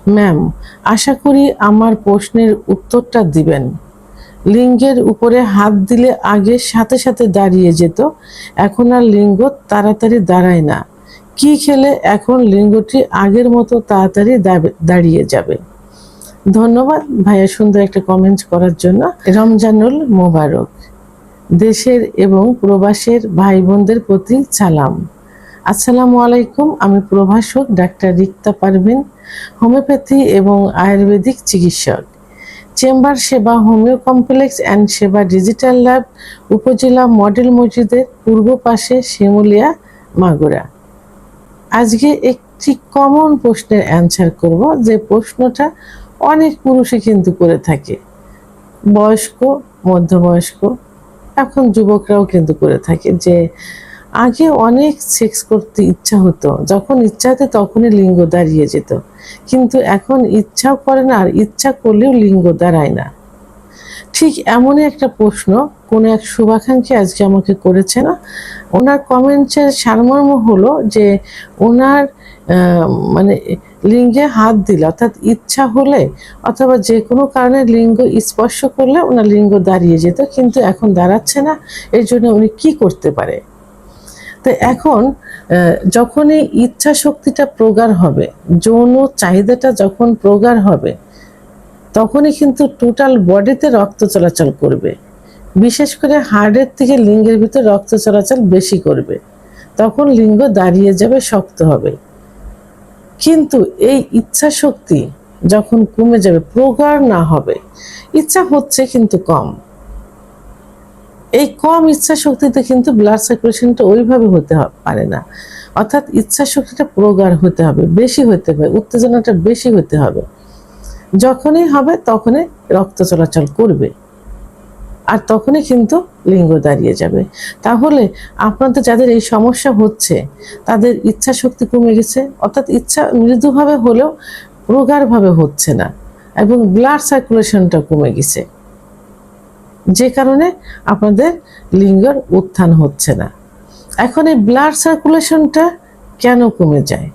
Ma'am, আশা করি আমার প্রশ্নের উত্তরটা দিবেন। লিঙ্গের উপরে হাত দিলে আগে সাথে সাথে দাঁড়িয়ে যেত, এখন আর লিঙ্গ তাড়াতাড়ি দাঁড়ায় না। কি খেলে এখন লিঙ্গটি আগের মতো তাড়াতাড়ি দাঁড়িয়ে যাবে? ধন্যবাদ ভাইয়া সুন্দর একটা কমেন্ট করার জন্য। রমজানুল মোবারক। দেশের এবং প্রবাসের ভাই বোনদের প্রতি সালাম। আসসালামু আলাইকুম। আমি প্রভাষক ডাক্তার রিক্তা পারভিন, হোমিওপ্যাথি এবং আয়ুর্বেদিক চিকিৎসক। চেম্বার সেবা হোমিও কমপ্লেক্স অ্যান্ড সেবা ডিজিটাল ল্যাব, উপজেলা মডেল মসজিদের পূর্ব পাশে, শিমুলিয়া, মাগুরা। আজকে একটি কমন প্রশ্নের অ্যান্সার করব, যে প্রশ্নটা অনেক পুরুষই কিন্তু করে থাকে, বয়স্ক, মধ্যবয়স্ক, এখন যুবকরাও কিন্তু করে থাকে, যে আগে অনেক সেক্স করতে ইচ্ছা হতো, যখন ইচ্ছা হতো তখনই লিঙ্গ দাঁড়িয়ে যেত, কিন্তু এখন ইচ্ছাও করে না, আর ইচ্ছা করলেও লিঙ্গ দাঁড়ায় না। ঠিক এমনই একটা প্রশ্ন কোন এক শুভাকাঙ্ক্ষী আজকে আমাকে করেছে না। ওনার কমেন্টের সারমর্ম হলো যে ওনার মানে লিঙ্গে হাত দিলে, অর্থাৎ ইচ্ছা হলে অথবা যে কোনো কারণে লিঙ্গ স্পর্শ করলে ওনার লিঙ্গ দাঁড়িয়ে যেত, কিন্তু এখন দাঁড়াচ্ছে না। এর জন্য উনি কি করতে পারে? তো এখন যখনই ইচ্ছা শক্তিটা প্রগাঢ় হবে, যৌন চাহিদাটা যখন প্রগাঢ় হবে, তখনই কিন্তু টোটাল বডিতে রক্ত চলাচল করবে, বিশেষ করে হার্টের থেকে লিঙ্গের ভিতর রক্ত চলাচল বেশি করবে, তখন লিঙ্গ দাঁড়িয়ে যাবে, শক্ত হবে। কিন্তু এই ইচ্ছা শক্তি যখন কমে যাবে, প্রগাঢ় না হবে, ইচ্ছা হচ্ছে কিন্তু কম, এই কম ইচ্ছা শক্তিতে কিন্তু ব্লাড সার্কুলেশনটা ওইভাবে হতে পারে না। অর্থাৎ ইচ্ছা শক্তিটা প্রগাঢ় হতে হবে, বেশি হতে হবে, উত্তেজনাটা বেশি হতে হবে। যখনই হবে তখনই রক্ত চলাচল করবে, আর তখনই কিন্তু লিঙ্গ দাঁড়িয়ে যাবে। তাহলে আপনাদের যাদের এই সমস্যা হচ্ছে, তাদের ইচ্ছা শক্তি কমে গেছে, অর্থাৎ ইচ্ছা মৃদুভাবে হলেও প্রগাঢ়ভাবে হচ্ছে না, এবং ব্লাড সার্কুলেশনটা কমে গেছে, যে কারণে আপনাদের লিঙ্গের উত্থান হচ্ছে না। এখন এই ব্লাড সার্কুলেশনটা কেন কমে যায়,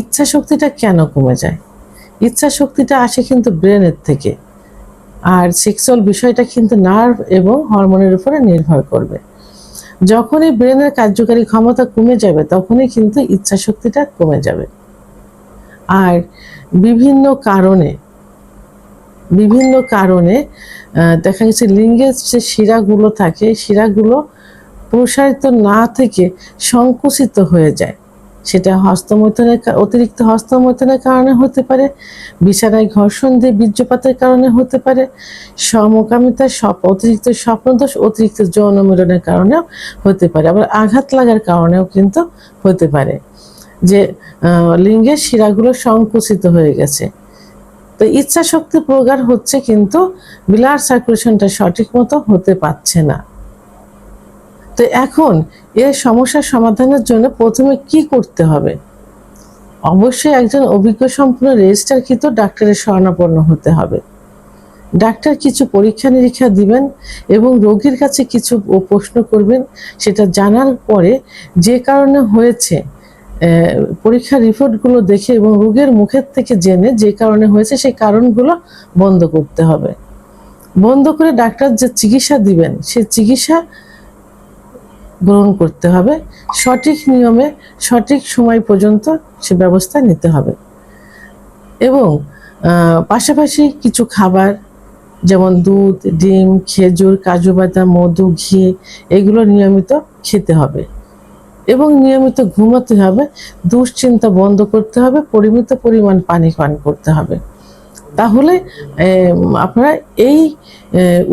ইচ্ছা শক্তিটা কেন কমে যায়? ইচ্ছা শক্তিটা আসে কিন্তু ব্রেনের থেকে, আর সেক্সুয়াল বিষয়টা কিন্তু নার্ভ এবং হরমোনের উপরে নির্ভর করবে। যখনই ব্রেনের কার্যকারী ক্ষমতা কমে যাবে, তখনই কিন্তু ইচ্ছা শক্তিটা কমে যাবে। আর বিভিন্ন কারণে দেখা গেছে লিঙ্গের যে শিরাগুলো থাকে, শিরাগুলো প্রসারিত না থেকে সংকুচিত হয়ে যায়। সেটা অতিরিক্ত হস্তমৈথুনের কারণে হতে পারে, বিছানায় ঘর্ষণ দিয়ে বীর্যপাতের কারণে হতে পারে, সমকামিতার অতিরিক্ত স্বপ্নদোষ, অতিরিক্ত যৌন মিলনের কারণেও হতে পারে, আবার আঘাত লাগার কারণেও কিন্তু হতে পারে, যে লিঙ্গের শিরাগুলো সংকুচিত হয়ে গেছে। তো ইচ্ছা শক্তি প্রগাঢ় হচ্ছে, কিন্তু ব্লাড সার্কুলেশনটা সঠিক মতো হতে পারছে না। তো এখন এর সমস্যার সমাধানের জন্য প্রথমে কি করতে হবে? অবশ্যই একজন অভিজ্ঞ সম্পন্ন রেজিস্টারকৃত ডাক্তারের শরণাপন্ন হতে হবে। ডাক্তার কিছু পরীক্ষা নিরীক্ষা দিবেন এবং রোগীর কাছে কিছু প্রশ্ন করবেন। সেটা জানার পরে যে কারণে হয়েছে, পরীক্ষার রিপোর্টগুলো দেখে এবং রোগের মুখের থেকে জেনে যে কারণে হয়েছে সেই কারণগুলো বন্ধ করতে হবে। বন্ধ করে ডাক্তার যে চিকিৎসা দিবেন, সেই চিকিৎসা গ্রহণ করতে হবে, সঠিক নিয়মে সঠিক সময় পর্যন্ত সে ব্যবস্থা নিতে হবে। এবং পাশাপাশি কিছু খাবার, যেমন দুধ, ডিম, খেজুর, কাজু বাদাম, মধু, ঘি, এগুলো নিয়মিত খেতে হবে এবং নিয়মিত ঘুমাতে হবে। দুশ্চিন্তা বন্ধ করতে হবে, পরিমিত পরিমাণ পানি পান করতে হবে। তাহলে আপনারা এই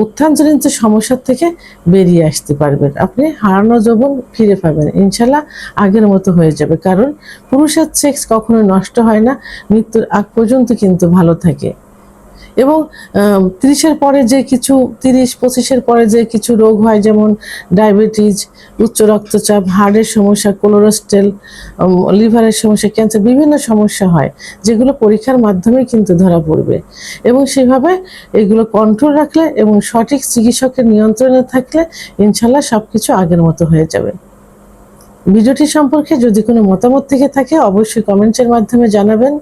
উত্থানজনিত সমস্যা থেকে বেরিয়ে আসতে পারবেন। আপনি হারানো যৌবন ফিরে পাবেন, ইনশাল্লাহ আগের মতো হয়ে যাবে। কারণ পুরুষের সেক্স কখনো নষ্ট হয় না, মৃত্যুর আগ পর্যন্ত কিন্তু ভালো থাকে। এবং 30-এর পরে যে কিছু 30-25-এর পরে যে কিছু রোগ হয়, যেমন ডায়াবেটিস, উচ্চ রক্তচাপ, হার্টের সমস্যা, কোলেস্টেরল, লিভারের সমস্যা, ক্যান্সার, বিভিন্ন সমস্যা হয়, যেগুলো পরীক্ষার মাধ্যমে কিন্তু ধরা পড়বে। এবং সেভাবে এগুলো কন্ট্রোল রাখলে এবং সঠিক চিকিৎসকের নিয়ন্ত্রণে থাকলে ইনশাল্লাহ সবকিছু আগের মতো হয়ে যাবে। ভিডিওটি সম্পর্কে যদি কোনো মতামত থেকে থাকে অবশ্যই কমেন্টসের মাধ্যমে জানাবেন।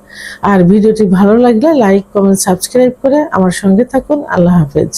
আর ভিডিওটি ভালো লাগলে লাইক, কমেন্ট, সাবস্ক্রাইব করে আমার সঙ্গে থাকুন। আল্লাহ হাফেজ।